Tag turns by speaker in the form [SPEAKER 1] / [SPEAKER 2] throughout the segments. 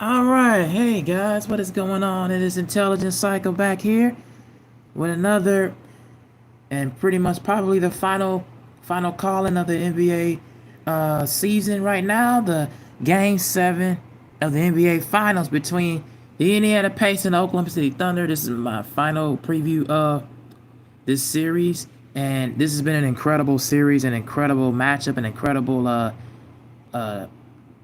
[SPEAKER 1] All right, hey guys, what is going on? It is Intelligent Cycle back here with another and pretty much probably the final calling of the NBA season right now. The Game 7 of the NBA Finals between the Indiana Pacers and the Oklahoma City Thunder. This is my final preview of this series, and this has been an incredible series, an incredible matchup, an incredible uh,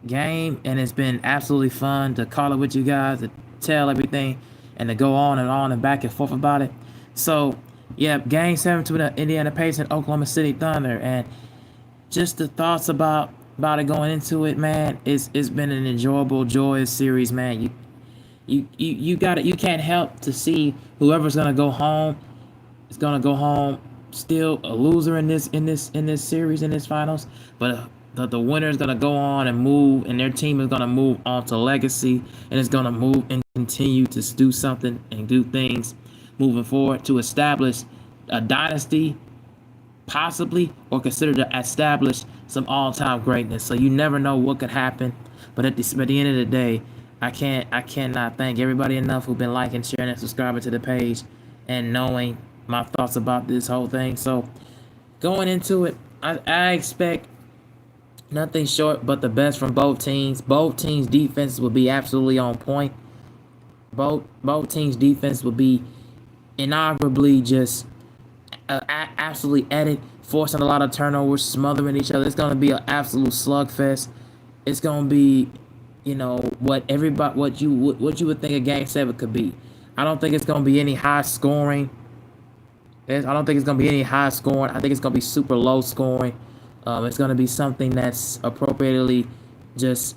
[SPEAKER 1] game, and it's been absolutely fun to call it with you guys, to tell everything, and to go on and back and forth about it. So, yeah, Game 7 to the Indiana Pacers and Oklahoma City Thunder, and just the thoughts about it going into it, man. It's been an enjoyable, joyous series, man. You got it. You can't help to see whoever's gonna go home is gonna go home still a loser in this series, in this finals, but the winner is gonna go on and move, and their team is gonna move on to legacy, and it's gonna move and continue to do something and do things moving forward to establish a dynasty, possibly, or consider to establish some all-time greatness. So you never know what could happen, but at the end of the day, I cannot thank everybody enough who've been liking, sharing, and subscribing to the page, and knowing my thoughts about this whole thing. So going into it, I expect nothing short but the best from both teams. Both teams' defenses will be absolutely on point. Both teams' defense will be inarguably just absolutely at it, forcing a lot of turnovers, smothering each other. It's going to be an absolute slugfest. It's going to be, what you would think a Game 7 could be. I don't think it's going to be any high scoring. I don't think it's going to be any high scoring. I think it's going to be super low scoring. It's going to be something that's appropriately just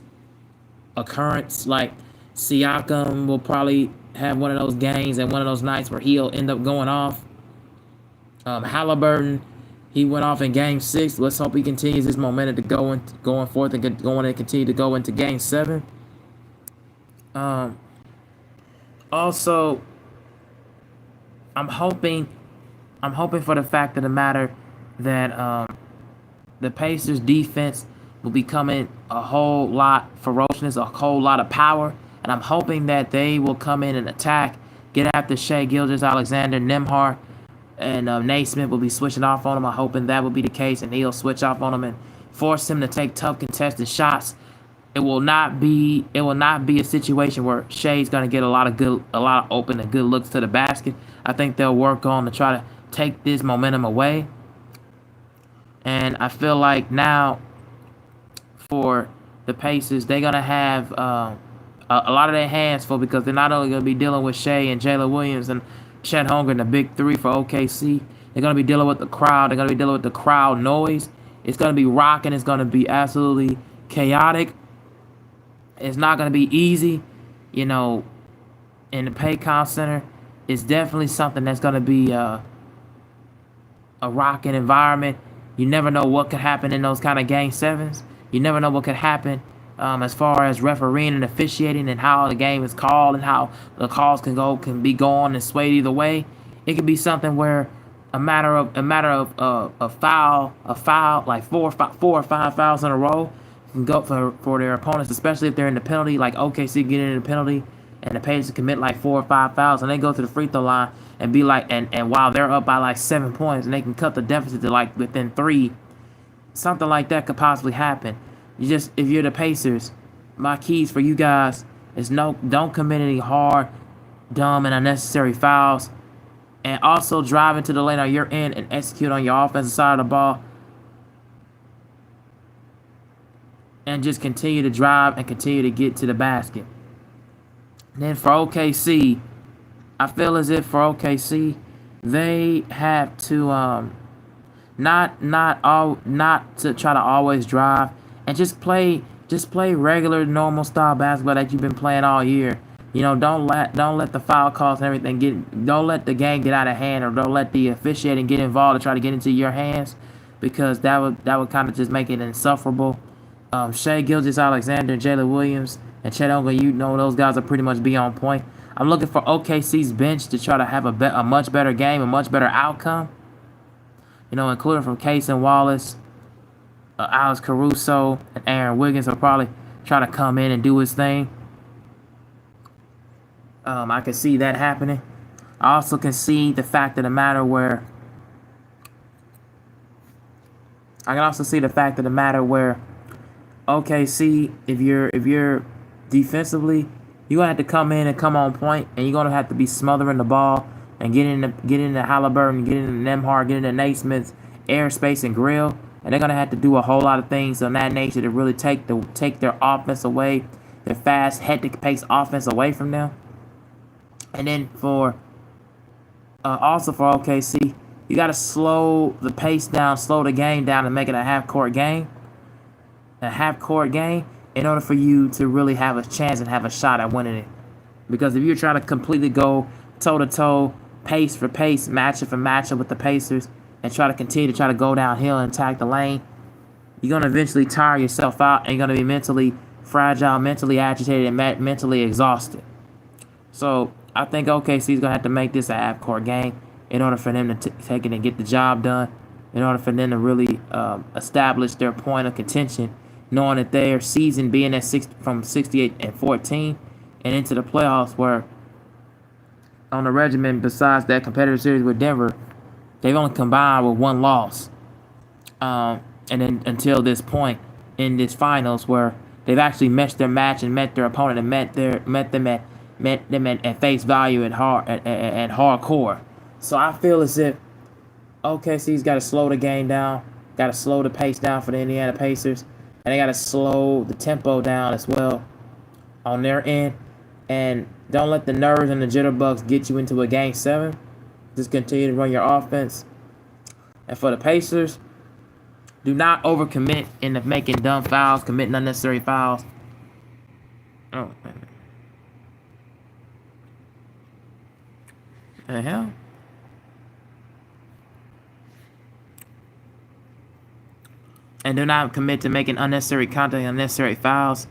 [SPEAKER 1] occurrence. Like Siakam will probably have one of those games and one of those nights where he'll end up going off. Halliburton, he went off in Game 6. Let's hope he continues his momentum to going forth and going and continue to go into Game 7. Also, I'm hoping for the fact of the matter that the Pacers defense will be coming a whole lot ferociousness, a whole lot of power, and I'm hoping that they will come in and attack, get after Shai Gilgeous-Alexander, Nembhard, and Naismith will be switching off on him. I'm hoping that will be the case, and he'll switch off on him and force him to take tough contested shots. It will not be a situation where Shai's gonna get a lot of open and good looks to the basket. I think they'll work on to try to take this momentum away. And I feel like now for the Pacers, they're going to have a lot of their hands full, because they're not only going to be dealing with Shai and Jalen Williams and Chet Holmgren, the big three for OKC. They're going to be dealing with the crowd. They're going to be dealing with the crowd noise. It's going to be rocking. It's going to be absolutely chaotic. It's not going to be easy, in the Paycom Center. It's definitely something that's going to be a rocking environment. You never know what could happen in those kind of Game 7s. You never know what could happen as far as refereeing and officiating, and how the game is called, and how the calls can be gone and swayed either way. It could be something where a matter of a foul, like four or five fouls in a row can go for their opponents, especially if they're in the penalty, like OKC getting in the penalty, and the Pacers commit like 4 or 5 fouls, and they go to the free throw line and be like, and while they're up by like 7 points, and they can cut the deficit to like within 3, something like that could possibly happen. If you're the Pacers, my keys for you guys is don't commit any hard, dumb, and unnecessary fouls, and also drive into the lane on your end and execute on your offensive side of the ball, and just continue to drive and continue to get to the basket. And then for OKC, I feel as if for OKC, they have to not to try to always drive, and just play regular normal style basketball that you've been playing all year. Don't let the foul calls and everything don't let the game get out of hand, or don't let the officiating get involved to try to get into your hands, because that would kind of just make it insufferable. Shai Gilgeous-Alexander, Jalen Williams, and Chet Holmgren, those guys will pretty much be on point. I'm looking for OKC's bench to try to have a much better game, a much better outcome. Including from Cason Wallace, Alex Caruso, and Aaron Wiggins will probably try to come in and do his thing. I can see that happening. I also can see the fact of the matter where OKC, if you're defensively, you're gonna have to come in and come on point, and you're gonna have to be smothering the ball and get into Halliburton, get into Nembhard, get into Naismith's airspace and grill, and they're gonna have to do a whole lot of things of that nature to really take their offense away, their fast, hectic pace offense away from them. And then also for OKC, you got to slow the pace down, slow the game down, and make it a half-court game. In order for you to really have a chance and have a shot at winning it. Because if you're trying to completely go toe-to-toe, pace for pace, matchup for matchup with the Pacers, and try to go downhill and attack the lane, you're going to eventually tire yourself out, and you're going to be mentally fragile, mentally agitated, and mentally exhausted. So I think OKC is going to have to make this a half-court game in order for them to take it and get the job done, in order for them to really establish their point of contention, knowing that their season being at from 68-14 and into the playoffs, where on the regimen, besides that competitive series with Denver, they've only combined with one loss. And then until this point in this finals, where they've actually matched their match and met their opponent and met them at face value and hardcore. So I feel as if OKC's got to slow the game down, got to slow the pace down for the Indiana Pacers, and they got to slow the tempo down as well on their end. And don't let the nerves and the jitterbugs get you into a Game 7. Just continue to run your offense. And for the Pacers, do not overcommit into making dumb fouls, committing unnecessary fouls. Oh, man. The hell? And do not commit to making unnecessary contact, unnecessary fouls.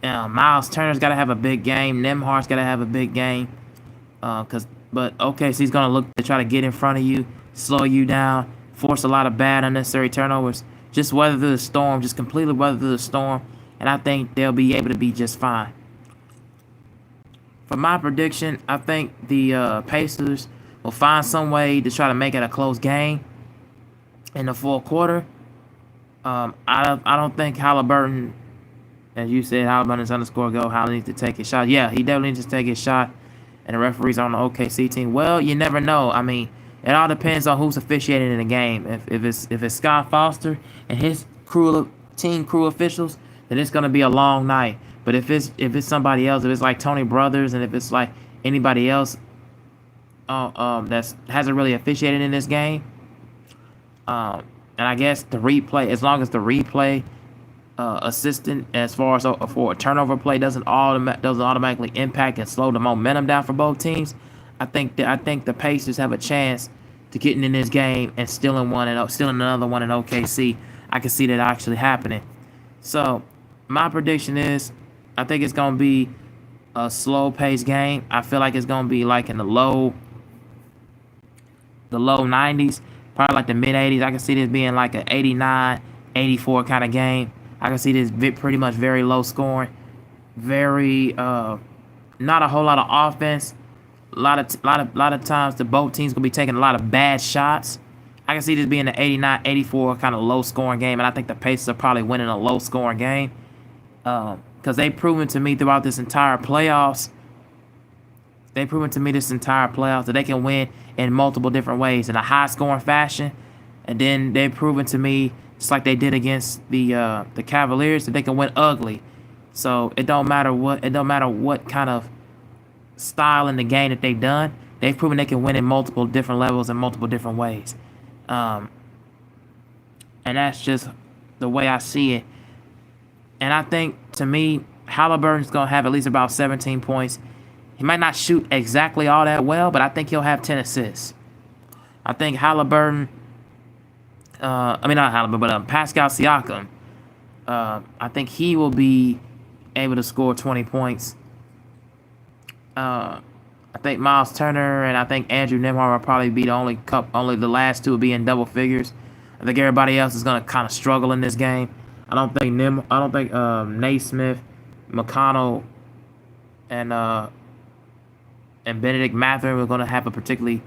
[SPEAKER 1] Miles Turner's got to have a big game. Nembhard's got to have a big game. But OKC's going to look to try to get in front of you, slow you down, force a lot of bad, unnecessary turnovers. Just weather through the storm, just completely weather through the storm. And I think they'll be able to be just fine. For my prediction, I think the Pacers will find some way to try to make it a close game in the fourth quarter. I don't think Halliburton, as you said, Halliburton's _go. Hall needs to take his shot. Yeah, he definitely needs to take his shot. And the referees on the OKC team, well, you never know. I mean, it all depends on who's officiating in the game. If it's Scott Foster and his team crew officials, then it's gonna be a long night. But if it's somebody else, if it's like Tony Brothers, and if it's like anybody else that hasn't really officiated in this game, and I guess the replay, as long as the replay assistant, as far as for a turnover play, doesn't automatically impact and slow the momentum down for both teams, I think the Pacers have a chance to getting in this game and stealing another one in OKC. I can see that actually happening. So my prediction is, I think it's gonna be a slow-paced game. I feel like it's gonna be like in the low 90s. Probably like the mid-80s. I can see this being like an 89, 84 kind of game. I can see this pretty much very low scoring. Very, not a whole lot of offense. A lot of times the both teams going to be taking a lot of bad shots. I can see this being an 89, 84 kind of low scoring game. And I think the Pacers are probably winning a low scoring game. Because they've proven to me throughout this entire playoffs. That they can win in multiple different ways in a high-scoring fashion, and then they've proven to me, just like they did against the Cavaliers, that they can win ugly. So it don't matter what kind of style in the game that they've done. They've proven they can win in multiple different levels and multiple different ways. And that's just the way I see it. And I think, to me, Halliburton's gonna have at least about 17 points. He might not shoot exactly all that well, but I think he'll have 10 assists. I think Halliburton, not Halliburton, but Pascal Siakam, I think he will be able to score 20 points. I think Miles Turner and I think Andrew Nembhard will probably be only the last two will be in double figures. I think everybody else is going to kind of struggle in this game. I don't think Naismith, McConnell, and and Benedict Mathurin are going to have a particularly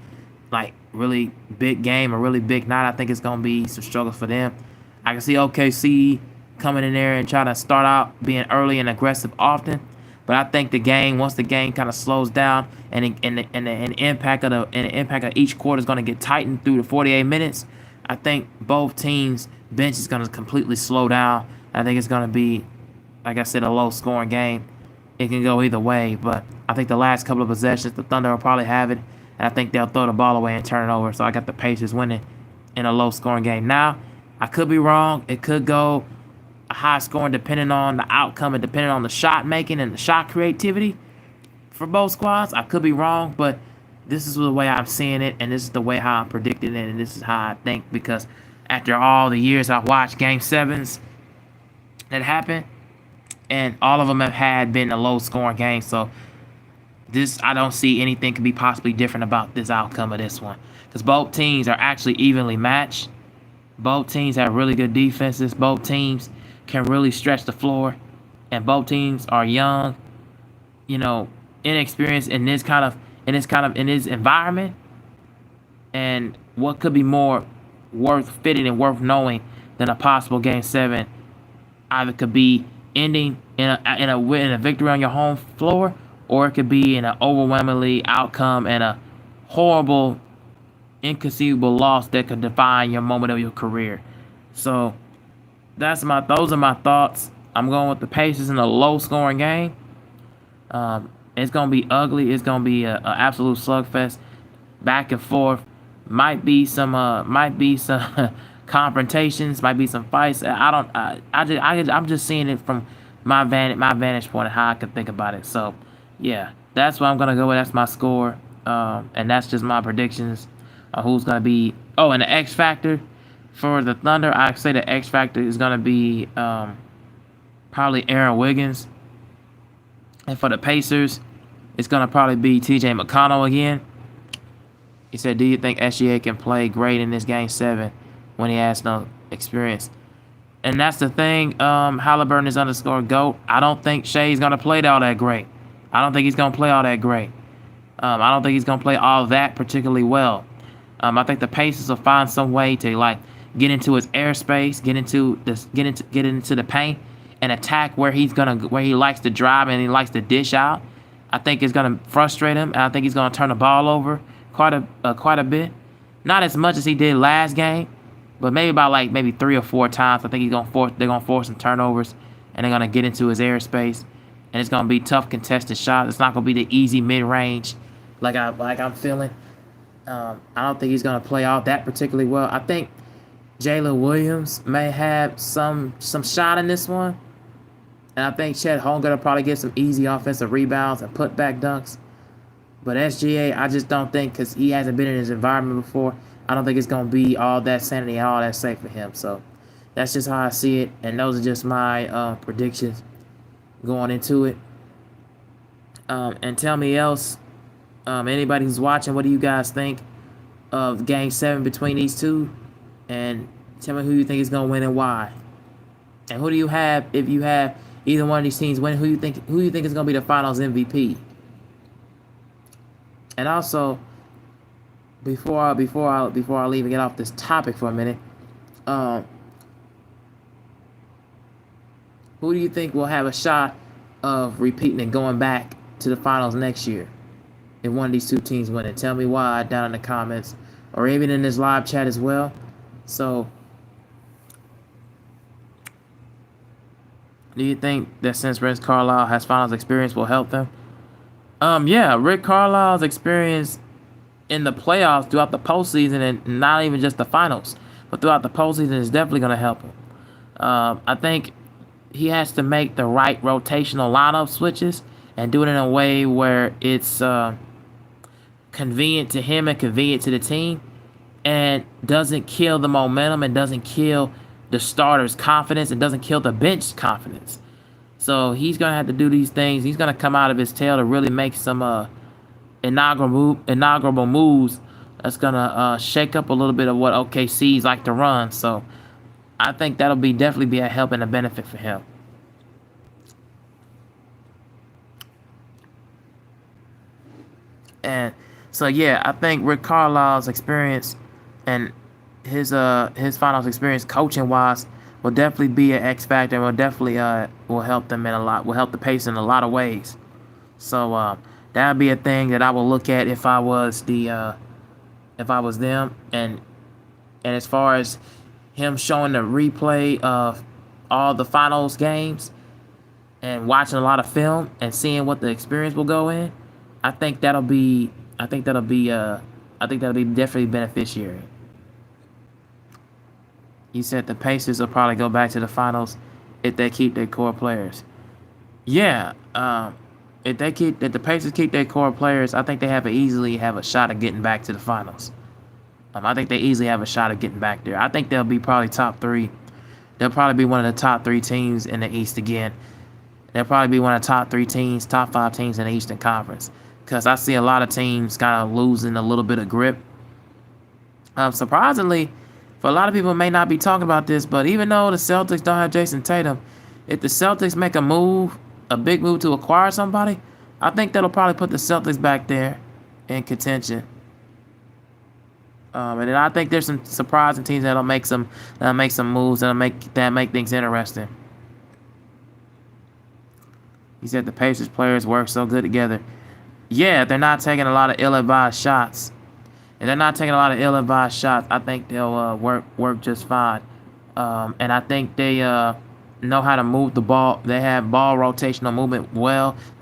[SPEAKER 1] really big game, a really big night. I think it's going to be some struggles for them. I can see OKC coming in there and trying to start out being early and aggressive often. But I think once the game kind of slows down and the impact of each quarter is going to get tightened through the 48 minutes, I think both teams' bench is going to completely slow down. I think it's going to be, like I said, a low-scoring game. It can go either way, but I think the last couple of possessions, the Thunder will probably have it, and I think they'll throw the ball away and turn it over. So I got the Pacers winning in a low-scoring game. Now, I could be wrong. It could go a high scoring depending on the outcome and depending on the shot making and the shot creativity for both squads. I could be wrong, but this is the way I'm seeing it, and this is the way how I'm predicting it, and this is how I think, because after all the years I've watched Game 7s that happen, and all of them have been a low-scoring game, so I don't see anything could be possibly different about this outcome of this one, because both teams are actually evenly matched. Both teams have really good defenses. Both teams can really stretch the floor, and both teams are young, inexperienced in this environment. And what could be more worth fitting and worth knowing than a possible Game 7? Either could be ending in a victory on your home floor, or it could be in an overwhelmingly outcome and a horrible, inconceivable loss that could define your moment of your career. So those are my thoughts. I'm going with the Pacers in a low-scoring game. It's gonna be ugly. It's gonna be an absolute slugfest, back and forth. Might be some confrontations. Might be some fights. I'm just seeing it from my vantage point and how I can think about it. So yeah, that's what I'm gonna go with. That's my score, and that's just my predictions of who's gonna be. Oh, and the X factor for the Thunder, I say the X factor is gonna be probably Aaron Wiggins, and for the Pacers, it's gonna probably be T.J. McConnell again. He said, "Do you think SGA can play great in this Game 7 when he has no experience?" And that's the thing. Halliburton is _ GOAT. I don't think Shea's gonna play all that great. I don't think he's gonna play all that great. I don't think he's gonna play all that particularly well. I think the Pacers will find some way to get into his airspace, get into the paint, and attack where he likes to drive and he likes to dish out. I think it's gonna frustrate him, and I think he's gonna turn the ball over quite a bit. Not as much as he did last game, but maybe about maybe 3 or 4 times. I think they're gonna force some turnovers, and they're gonna get into his airspace, and it's gonna be tough contested shots. It's not gonna be the easy mid range like I'm feeling. I don't think he's gonna play all that particularly well. I think Jalen Williams may have some shot in this one, and I think Chet Holmgren will probably get some easy offensive rebounds and put back dunks. But SGA, I just don't think, because he hasn't been in his environment before, I don't think it's going to be all that sanity and all that safe for him. So that's just how I see it, and those are just my predictions going into it. And tell me else, anybody who's watching, what do you guys think of Game 7 between these two? And tell me who you think is going to win and why. And who do you have, if you have either one of these teams win, who you think is going to be the Finals MVP? And also, before I leave and get off this topic for a minute, who do you think will have a shot of repeating and going back to the Finals next year if one of these two teams win it? Tell me why down in the comments, or even in this live chat as well. So, do you think that since Rick Carlisle has Finals experience will help them? Yeah, Rick Carlisle's experience in the playoffs throughout the postseason, and not even just the finals, but throughout the postseason, is definitely going to help him. I think he has to make the right rotational lineup switches and do it in a way where it's convenient to him and convenient to the team, and doesn't kill the momentum and doesn't kill the starter's confidence and doesn't kill the bench's confidence. So he's going to have to do these things. He's going to come out of his tail to really make some inaugural moves that's going to shake up a little bit of what OKC's like to run. So I think that'll definitely be a help and a benefit for him. And so yeah, I think Rick Carlisle's experience and his finals experience coaching wise will definitely be an X factor and will definitely will help them in a lot, will help the Pacers in a lot of ways. So that'd be a thing that I will look at if I was them. And as far as him showing the replay of all the finals games and watching a lot of film and seeing what the experience will go in, I think that'll be definitely beneficiary. You said the Pacers will probably go back to the finals if they keep their core players. Yeah, if the Pacers keep their core players, I think they easily have a shot of getting back to the finals. I think they easily have a shot of getting back there. I think they'll be probably top three. They'll probably be one of the top three teams in the East again. They'll probably be one of the top three teams, top five teams in the Eastern Conference. Because I see a lot of teams kind of losing a little bit of grip. Surprisingly, for a lot of people may not be talking about this, but even though the Celtics don't have Jason Tatum, if the Celtics make a big move to acquire somebody, I think that'll probably put the Celtics back there in contention. And then I think there's some surprising teams that'll make some moves that'll make things interesting. He said the Pacers players work so good together. Yeah, they're not taking a lot of ill-advised shots. If they're not taking a lot of ill-advised shots, I think they'll work just fine. And I think they know how to move the ball. They have ball rotational movement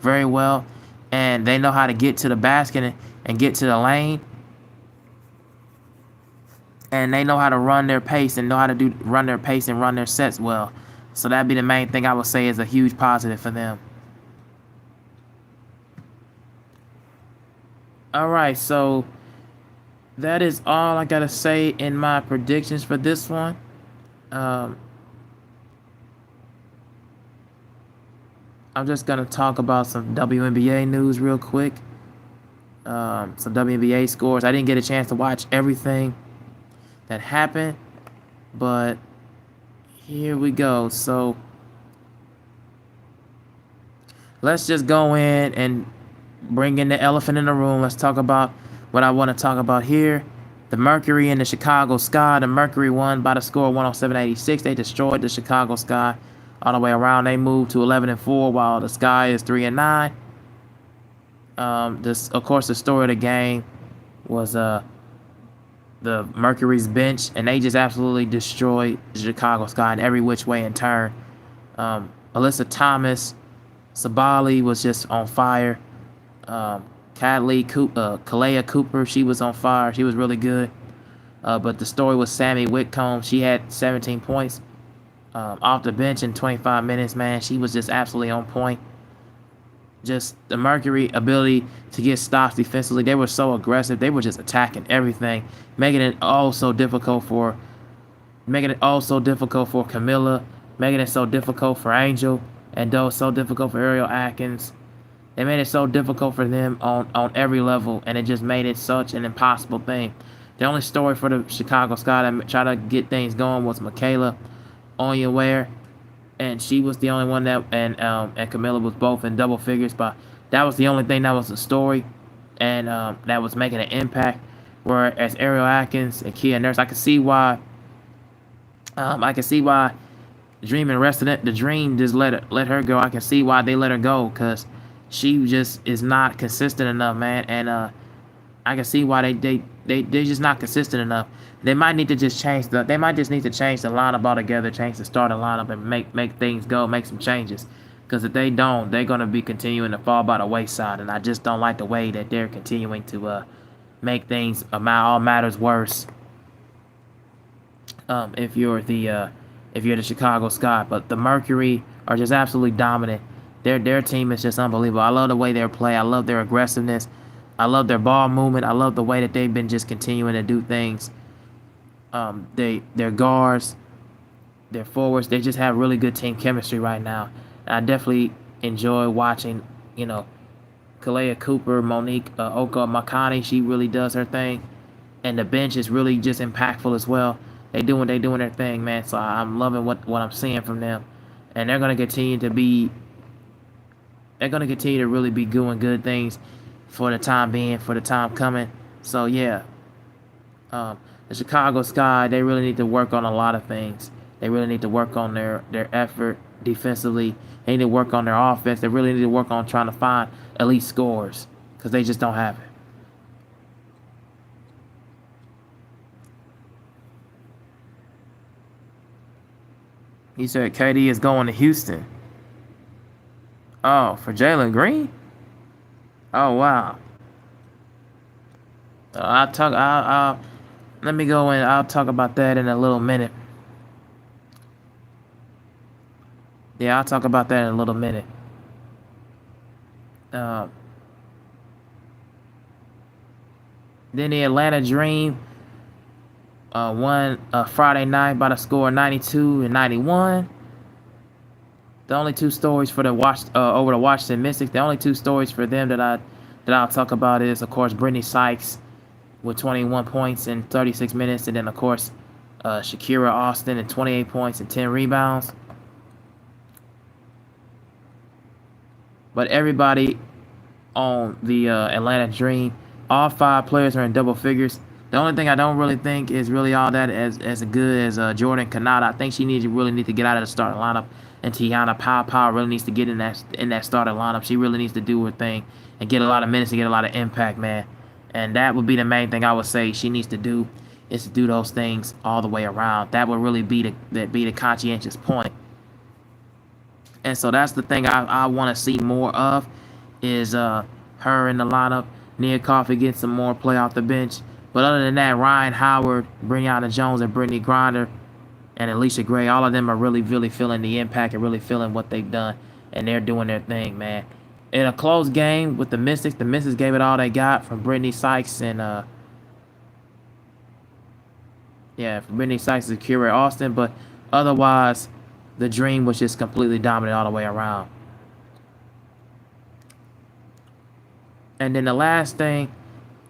[SPEAKER 1] very well, and they know how to get to the basket and get to the lane. And they know how to run their pace and run their sets well. So that'd be the main thing I would say is a huge positive for them. All right, so that is all I gotta say in my predictions for this one. I'm just gonna talk about some WNBA news real quick. Some WNBA scores. I didn't get a chance to watch everything that happened, but here we go. So let's just go in and bring in the elephant in the room. Let's talk about what I want to talk about here. The Mercury and the Chicago Sky. The Mercury won by the score 107-86. They destroyed the Chicago Sky all the way around. They moved to 11-4, while the Sky is 3-9. Of course, the story of the game was the Mercury's bench, and they just absolutely destroyed the Chicago Sky in every which way and turn. Alyssa Thomas, Sabali was just on fire. Kalea Cooper, she was on fire. She was really good. But the story was Sammy Whitcomb. She had 17 points off the bench in 25 minutes, man. She was just absolutely on point. Just the Mercury ability to get stops defensively. They were so aggressive. They were just attacking everything, making it all so difficult for Camilla, making it so difficult for Angel, and though so difficult for Ariel Atkins. They made it so difficult for them on every level, and it just made it such an impossible thing. The only story for the Chicago Sky that tried to get things going was Michaela Onyenwere, and she was the only one and Camilla was both in double figures, but that was the only thing that was the story, and that was making an impact. Whereas Ariel Atkins and Kia Nurse, I can see why Dream and Resident, the Dream just let her go. I can see why they let her go, because she just is not consistent enough, man. And I can see why they're just not consistent enough. They might need to just change the lineup altogether, change the starting lineup, and make things go, make some changes. Because if they don't, they're gonna be continuing to fall by the wayside. And I just don't like the way that they're continuing to make things all matters worse. If you're the Chicago Sky, but the Mercury are just absolutely dominant. Their team is just unbelievable. I love the way they play. I love their aggressiveness. I love their ball movement. I love the way that they've been just continuing to do things. Their guards, their forwards, they just have really good team chemistry right now. And I definitely enjoy watching, Kalea Cooper, Monique Oka Makani. She really does her thing. And the bench is really just impactful as well. They doing their thing, man. So I'm loving what I'm seeing from them. And they're going to continue to really be doing good things for the time being, for the time coming. So yeah, the Chicago Sky, they really need to work on a lot of things. They really need to work on their effort defensively. They need to work on their offense. They really need to work on trying to find elite scores because they just don't have it. He said KD is going to Houston. Oh, for Jalen Green? Oh wow. I'll talk. Let me go in. I'll talk about that in a little minute. Yeah, I'll talk about that in a little minute. Uh, then the Atlanta Dream won Friday night by the score 92 and 91. The only two stories for the over the Washington Mystics. The only two stories for them that I'll talk about is, of course, Brittany Sykes with 21 points in 36 minutes, and then of course Shakira Austin at 28 points and 10 rebounds. But everybody on the Atlanta Dream, all 5 players are in double figures. The only thing I don't really think is really all that as good as Jordan Kanata. I think she really need to get out of the starting lineup, and Tiana Powell really needs to get in that starting lineup. She really needs to do her thing and get a lot of minutes and get a lot of impact, man. And that would be the main thing I would say she needs to do, is to do those things all the way around. That would really be the conscientious point. And so that's the thing I want to see more of, is her in the lineup. Nia Coffey gets some more play off the bench. But other than that, Ryan Howard, Brianna Jones, and Brittany Griner, and Alicia Gray, all of them are really, really feeling the impact and really feeling what they've done. And they're doing their thing, man. In a close game with the Mystics gave it all they got from Brittany Sykes and from Brittany Sykes and Shakira Austin. But otherwise, the Dream was just completely dominant all the way around. And then the last game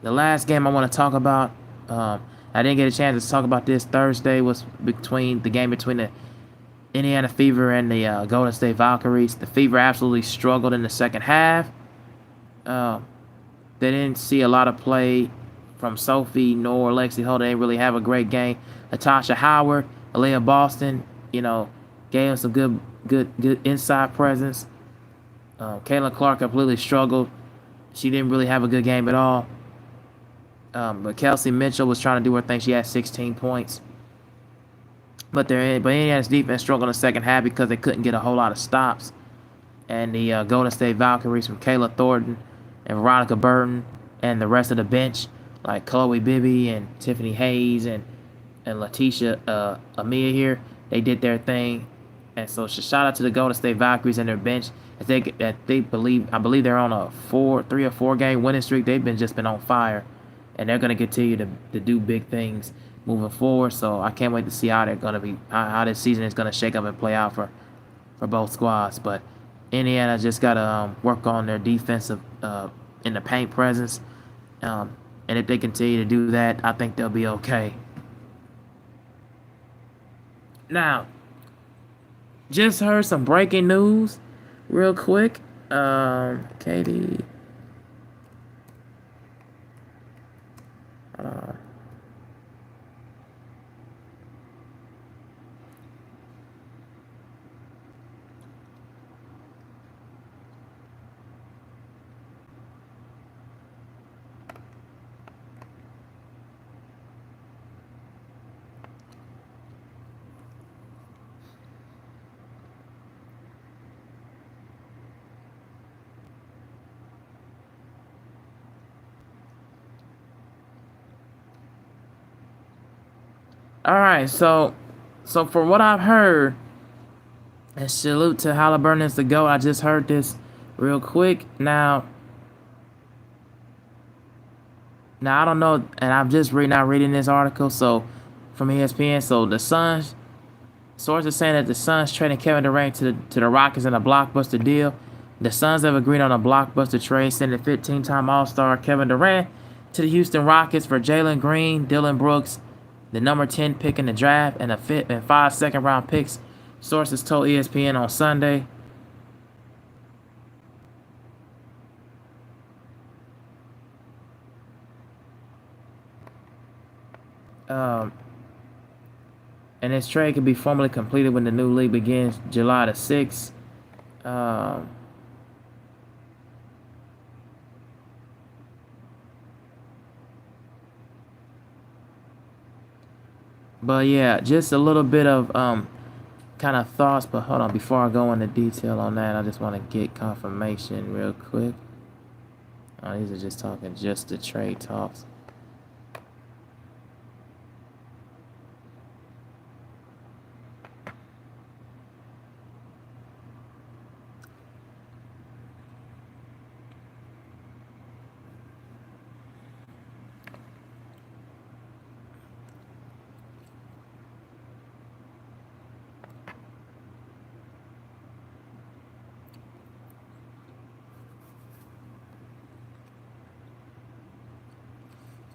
[SPEAKER 1] I want to talk about, I didn't get a chance to talk about this Thursday, was between the Indiana Fever and the Golden State Valkyries. The Fever absolutely struggled in the second half. They didn't see a lot of play from Sophie nor Lexi Holder. They didn't really have a great game. Natasha Howard, Aaliyah Boston, gave them some good inside presence. Caitlin Clark completely struggled. She didn't really have a good game at all. But Kelsey Mitchell was trying to do her thing. She had 16 points. But Indiana's defense struggled in the second half because they couldn't get a whole lot of stops. And the Golden State Valkyries from Kayla Thornton and Veronica Burton and the rest of the bench, like Chloe Bibby and Tiffany Hayes and Letitia Amia here, they did their thing. And so shout out to the Golden State Valkyries and their bench. I believe they're on a 3 or 4 game winning streak. They've just been on fire, and they're going to continue to do big things moving forward. So I can't wait to see how this season is going to shake up and play out for both squads. But Indiana just got to work on their defensive in the paint presence, and if they continue to do that, I think they'll be okay. Now, just heard some breaking news real quick. Katie. All right, so from what I've heard, and salute to Halliburton as the GOAT. I just heard this real quick. Now I don't know, and I'm just reading this article from ESPN. So the Suns, sources saying that the Suns trading Kevin Durant to the Rockets in a blockbuster deal. The Suns have agreed on a blockbuster trade, sending 15-time All-Star Kevin Durant to the Houston Rockets for Jalen Green, Dylan Brooks, the number 10 pick in the draft, and 5 second-round picks, sources told ESPN on Sunday. Um, and this trade can be formally completed when the new league begins July the 6th. But yeah, just a little bit of kind of thoughts. But hold on, before I go into detail on that, I just want to get confirmation real quick. Oh, these are just talking just the trade talks.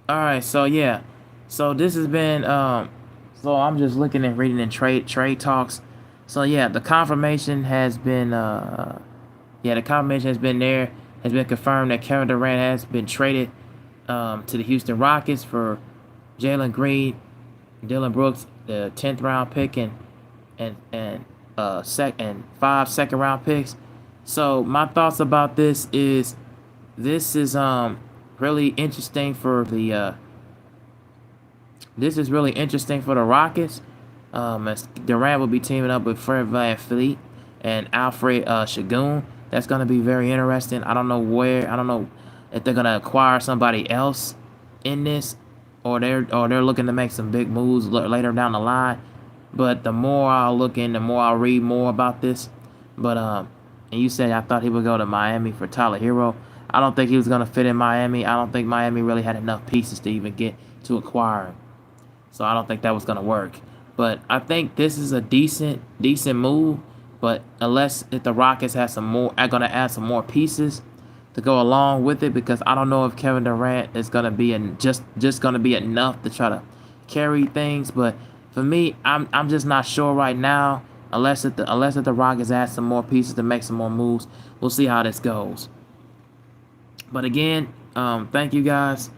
[SPEAKER 1] All right, so yeah, so this has been so I'm just looking and reading in trade talks. So yeah, the confirmation has been the confirmation has been there, has been confirmed that Kevin Durant has been traded to the Houston Rockets for Jalen Green, Dylan Brooks, the 10th round pick, and 5 second-round picks. So my thoughts about this is really interesting for the this is really interesting for the Rockets. As Durant will be teaming up with Fred VanVleet and Alfred Şengün. That's going to be very interesting. I don't know if they're going to acquire somebody else in this, or they're looking to make some big moves later down the line. But the more I'll look in, the more I'll read more about this. But and you said I thought he would go to Miami for Tyler Hero. I don't think he was going to fit in Miami. I don't think Miami really had enough pieces to even get to acquire him. So I don't think that was going to work. But I think this is a decent move. But unless if the Rockets have are going to add some more pieces to go along with it, because I don't know if Kevin Durant is going to be just going to be enough to try to carry things. But for me, I'm just not sure right now. Unless if the Rockets add some more pieces to make some more moves, we'll see how this goes. But again, thank you guys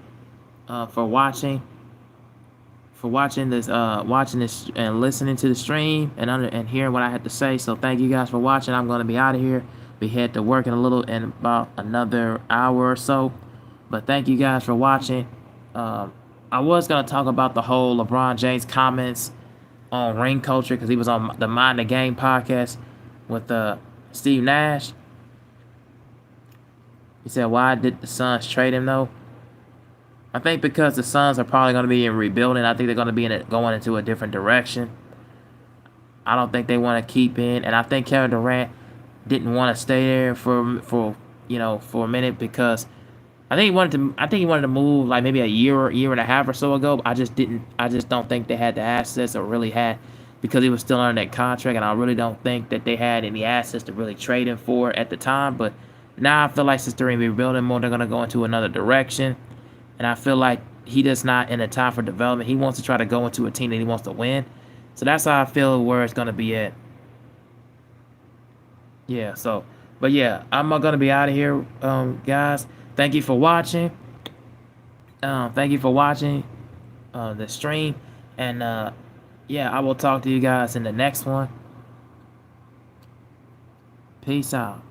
[SPEAKER 1] for watching. Watching this and listening to the stream and hearing what I had to say. So thank you guys for watching. I'm going to be out of here. Be head to work in about another hour or so. But thank you guys for watching. I was going to talk about the whole LeBron James comments on ring culture, because he was on the Mind the Game podcast with Steve Nash. He said, why did the Suns trade him though? I think because the Suns are probably going to be in rebuilding. I think they're going to be going into a different direction. I don't think they want to keep in, and I think Kevin Durant didn't want to stay there for a minute, because I think he wanted to move like maybe a year and a half or so ago. But I just don't think they had the assets, or really had, because he was still under that contract, and I really don't think that they had any assets to really trade him for at the time. But now I feel like since they're in rebuilding mode, they're going to go into another direction. And I feel like he does not in a time for development. He wants to try to go into a team that he wants to win. So that's how I feel where it's going to be at. Yeah, but yeah, I'm going to be out of here, guys. Thank you for watching. Thank you for watching the stream. And, yeah, I will talk to you guys in the next one. Peace out.